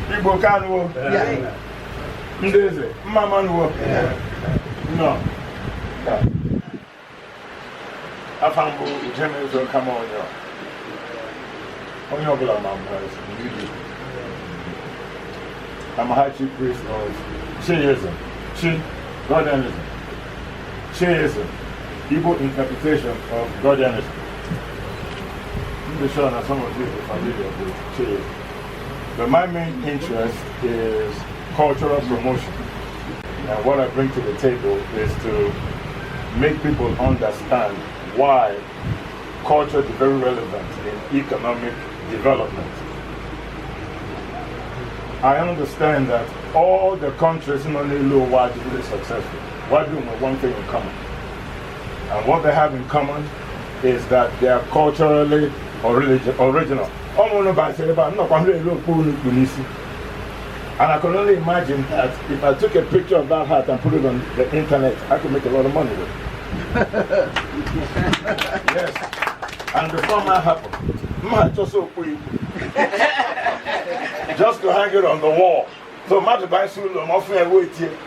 Igbo can work. Ndeze, Mama work. No. Afambo, James will come on your. On your blood, I'm a high chief priest of Shiism, Guardianism. Shiism, Igbo interpretation of Guardianism. I'm sure that some of you are familiar with Shiism. But my main interest is cultural promotion. And what I bring to the table is to make people understand why culture is very relevant in economic development. I understand that all the countries in only low are really successful. Why do we one thing in common? And what they have in common is that they are culturally original. And I can only imagine that if I took a picture of that hat and put it on the internet, I could make a lot of money with it. Yes. And before that happened, just to hang it on the wall. So much by soon, I'm offering wait here.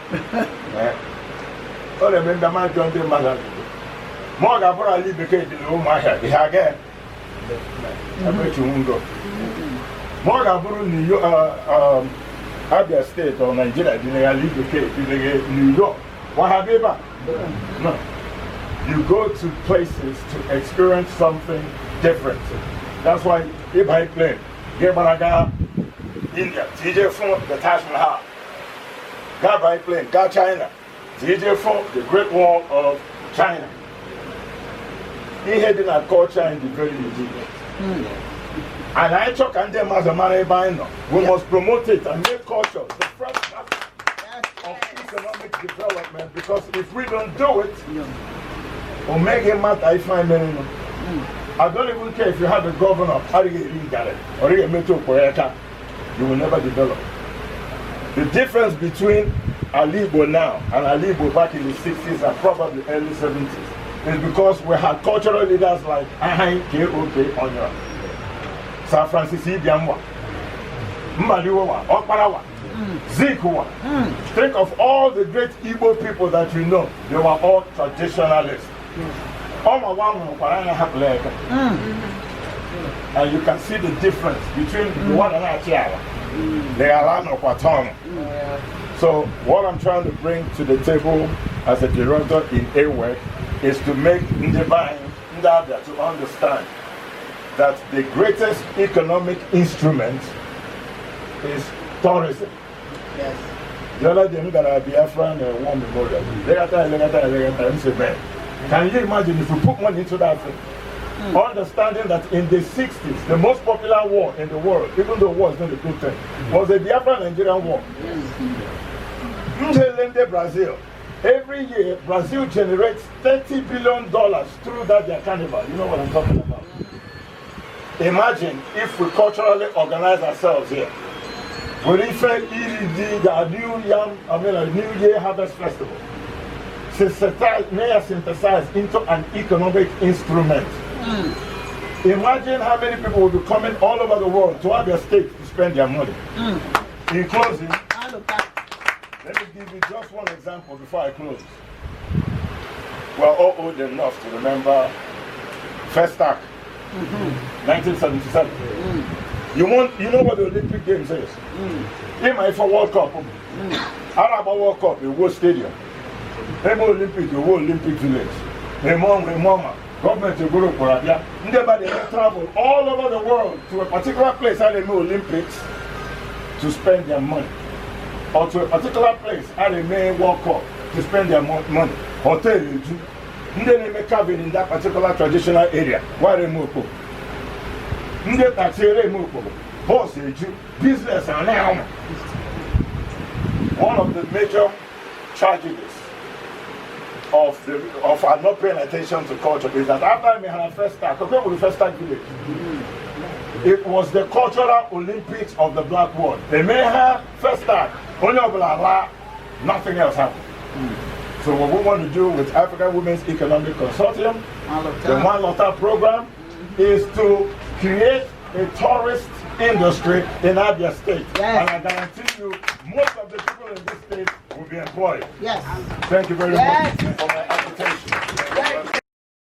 Oh, the men that might don't do my more than I leave the cage in Umuahia. The again. I bet you won't go. More than New York, Abia State or Nigeria, I leave the cage in New York. What have you done? No. You go to places to experience something different. That's why if I play, Gebanaga, India, TJ Phone, the Taj Mahal. Go by plane, go China, TJ Phone, the Great Wall of China. He had in our culture and the very legitimate. And I talk and them as a man buying. We must promote it and make culture the first aspect of economic development, because if we don't do it, or make him matter, I find many. I don't even care if you have a governor, or a metro, you will never develop. The difference between Igbo now and Igbo back in the 60s and probably early 70s is because we had cultural leaders like Onyioha, Sir Francis Ibiamwa, Mbadiwa, Okparawa, Zikuwa. Think of all the great Igbo people that you know, they were all traditionalists. And you can see the difference between the one and Achiara. They are land of Watong. So what I'm trying to bring to the table as a director in AWEC is to make Ndebanye Ndabia to understand that the greatest economic instrument is tourism. Yes. The other day, look at our Biafran war memorial. Can you imagine if we put money into that thing? Understanding that in the 60s, the most popular war in the world, even though war is not a good thing, was the Biafran-Nigerian war. Brazil. Every year, Brazil generates $30 billion through that their carnival. You know what I'm talking about? Imagine if we culturally organize ourselves here. We refer the New Year Harvest Festival. Synthesized into an economic instrument. Imagine how many people will be coming all over the world to have their state to spend their money. In closing, let me give you just one example before I close. We are all old enough to remember First Act, 1977. You know what the Olympic Games is? For World Cup, Arab World Cup, the World Stadium. Olympic, the World Olympic Village. Government to go to Nobody travel all over the world to a particular place at the Olympics to spend their money. Or to a particular place at the main World Cup to spend their money. Hotel, they may cabin in that particular traditional area. Why they move? They move. Boss, business and now. One of the major tragedies of our not paying attention to culture is that after we had first start, compared with the first start village, it was the cultural Olympics of the Black World. They may have first start, only nothing else happened. So what we want to do with African Women's Economic Consortium, the One Lotta program, is to create a tourist industry in Abia State. Yes. And I guarantee you, most of the people in this state will be employed. Yes. Thank you very Yes. much for my